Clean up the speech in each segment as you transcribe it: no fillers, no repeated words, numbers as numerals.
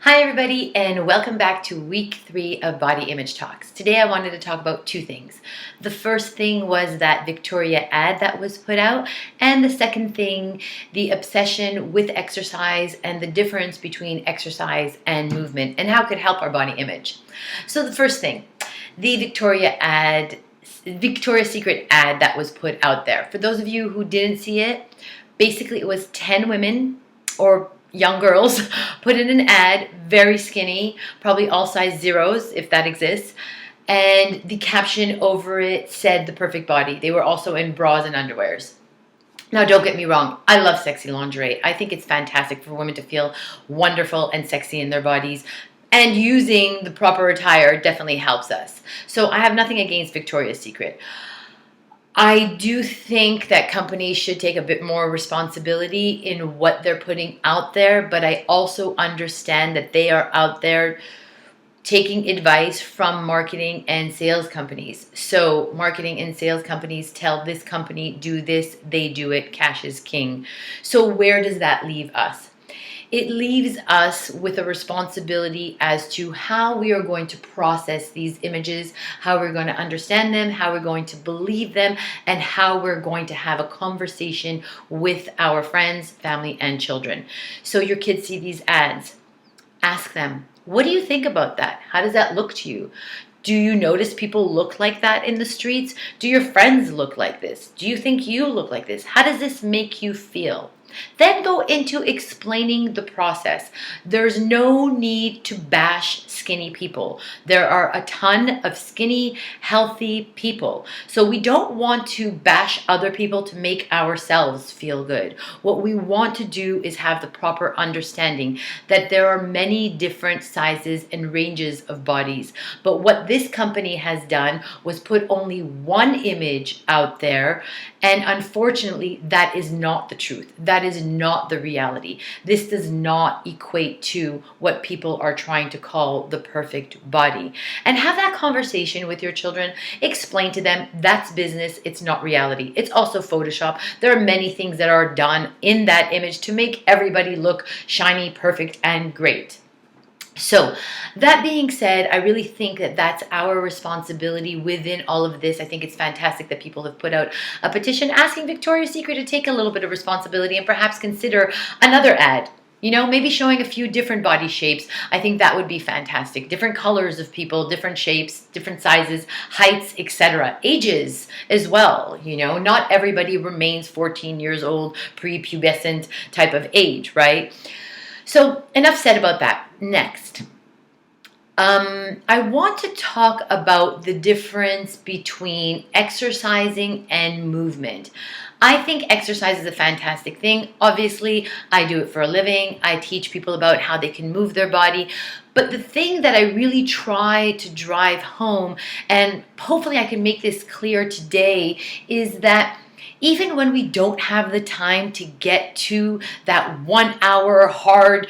Hi everybody, and welcome back to week 3 of Body Image Talks. Today I wanted to talk about two things. The first thing was that Victoria ad that was put out, and the second thing, the obsession with exercise and the difference between exercise and movement and how it could help our body image. So the first thing, the Victoria's Secret ad that was put out there. For those of you who didn't see it, basically it was 10 women or young girls put in an ad, very skinny, probably all size zeros if that exists, and the caption over it said the perfect body. They were also in bras and underwears. Now, don't get me wrong, I love sexy lingerie. I think it's fantastic for women to feel wonderful and sexy in their bodies. And using the proper attire definitely helps us. So I have nothing against Victoria's Secret. I do think that companies should take a bit more responsibility in what they're putting out there, but I also understand that they are out there taking advice from marketing and sales companies. So marketing and sales companies tell this company, do this, they do it, cash is king. So where does that leave us? It leaves us with a responsibility as to how we are going to process these images, how we're going to understand them, how we're going to believe them, and how we're going to have a conversation with our friends, family, and children. So your kids see these ads. Ask them, what do you think about that? How does that look to you? Do you notice people look like that in the streets? Do your friends look like this? Do you think you look like this? How does this make you feel? Then go into explaining the process. There's no need to bash skinny people. There are a ton of skinny, healthy people. So we don't want to bash other people to make ourselves feel good. What we want to do is have the proper understanding that there are many different sizes and ranges of bodies. But what this company has done was put only one image out there, and unfortunately, that is not the truth. That is not the reality. This does not equate to what people are trying to call the perfect body. And have that conversation with your children. Explain to them that's business, it's not reality. It's also Photoshop. There are many things that are done in that image to make everybody look shiny, perfect, and great. So that being said, I really think that that's our responsibility within all of this. I think it's fantastic that people have put out a petition asking Victoria's Secret to take a little bit of responsibility and perhaps consider another ad. You know, maybe showing a few different body shapes. I think that would be fantastic. Different colors of people, different shapes, different sizes, heights, etc. Ages as well. You know, not everybody remains 14 years old, prepubescent type of age, right? So enough said about that. Next, I want to talk about the difference between exercising and movement. I think exercise is a fantastic thing. Obviously, I do it for a living. I teach people about how they can move their body. But the thing that I really try to drive home, and hopefully I can make this clear today, is that even when we don't have the time to get to that 1 hour hard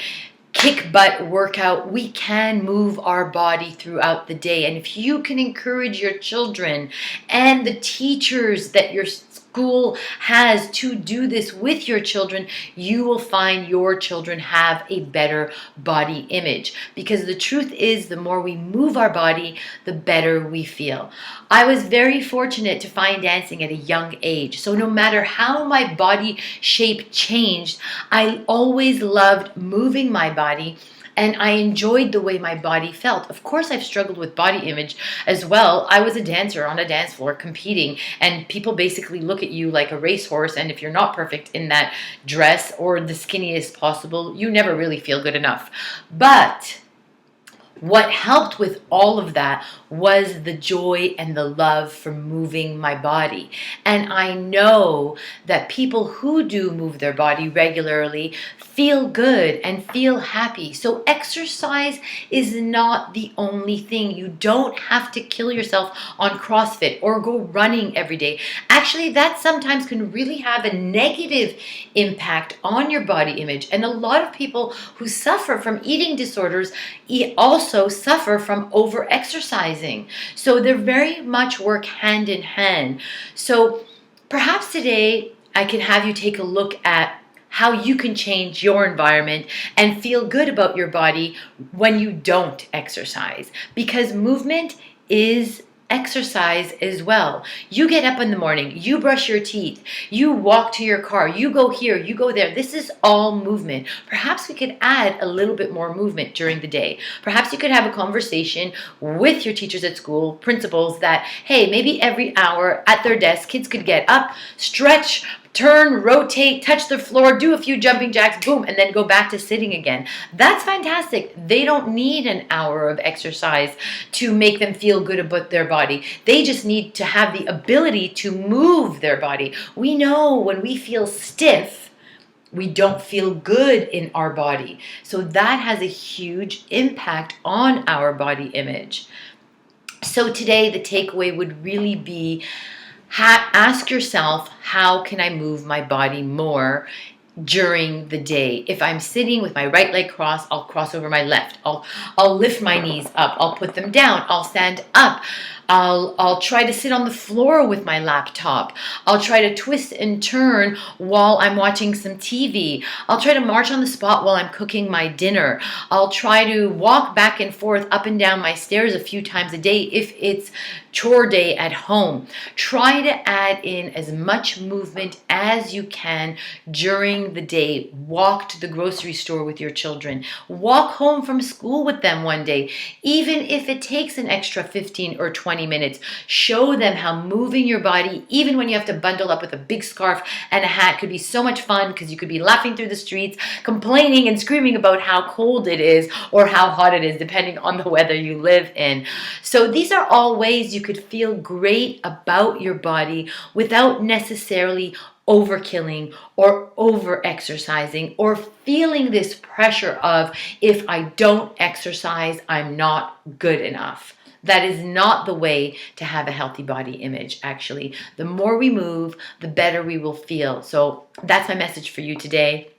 kick butt workout, we can move our body throughout the day. And if you can encourage your children and the teachers that your school has to do this with your children, you will find your children have a better body image. Because the truth is, the more we move our body, the better we feel. I was very fortunate to find dancing at a young age. So no matter how my body shape changed, I always loved moving my body, and I enjoyed the way my body felt. Of course, I've struggled with body image as well. I was a dancer on a dance floor competing, and people basically look at you like a racehorse, and if you're not perfect in that dress or the skinniest possible, you never really feel good enough. But what helped with all of that was the joy and the love for moving my body. And I know that people who do move their body regularly feel good and feel happy. So exercise is not the only thing. You don't have to kill yourself on CrossFit or go running every day. Actually, that sometimes can really have a negative impact on your body image. And a lot of people who suffer from eating disorders also suffer from over-exercising. So they very much work hand in hand. So perhaps today I can have you take a look at how you can change your environment and feel good about your body when you don't exercise. Because movement is exercise as well. You get up in the morning, you brush your teeth, you walk to your car, you go here, you go there. This is all movement. Perhaps we could add a little bit more movement during the day. Perhaps you could have a conversation with your teachers at school, principals, that, hey, maybe every hour at their desk, kids could get up, stretch, turn, rotate, touch the floor, do a few jumping jacks, boom, and then go back to sitting again. That's fantastic. They don't need an hour of exercise to make them feel good about their body. They just need to have the ability to move their body. We know when we feel stiff, we don't feel good in our body. So that has a huge impact on our body image. So today, the takeaway would really be, ask yourself, how can I move my body more during the day? If I'm sitting with my right leg crossed, I'll cross over my left. I'll lift my knees up. I'll put them down. I'll stand up. I'll try to sit on the floor with my laptop. I'll try to twist and turn while I'm watching some TV. I'll try to march on the spot while I'm cooking my dinner. I'll try to walk back and forth up and down my stairs a few times a day if it's chore day at home. Try to add in as much movement as you can during the day. Walk to the grocery store with your children. Walk home from school with them one day. Even if it takes an extra 15 or 20 minutes, show them how moving your body, even when you have to bundle up with a big scarf and a hat, could be so much fun, because you could be laughing through the streets, complaining and screaming about how cold it is or how hot it is, depending on the weather you live in. So these are all ways you could feel great about your body without necessarily overkilling or over exercising or feeling this pressure of, if I don't exercise, I'm not good enough. That is not the way to have a healthy body image, actually. The more we move, the better we will feel. So that's my message for you today.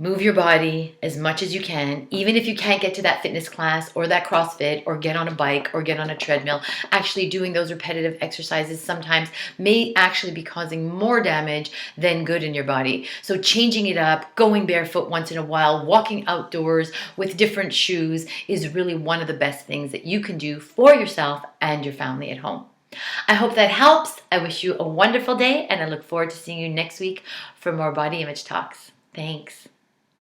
Move your body as much as you can, even if you can't get to that fitness class or that CrossFit or get on a bike or get on a treadmill. Actually, doing those repetitive exercises sometimes may actually be causing more damage than good in your body. So changing it up, going barefoot once in a while, walking outdoors with different shoes is really one of the best things that you can do for yourself and your family at home. I hope that helps. I wish you a wonderful day, and I look forward to seeing you next week for more body image talks. Thanks.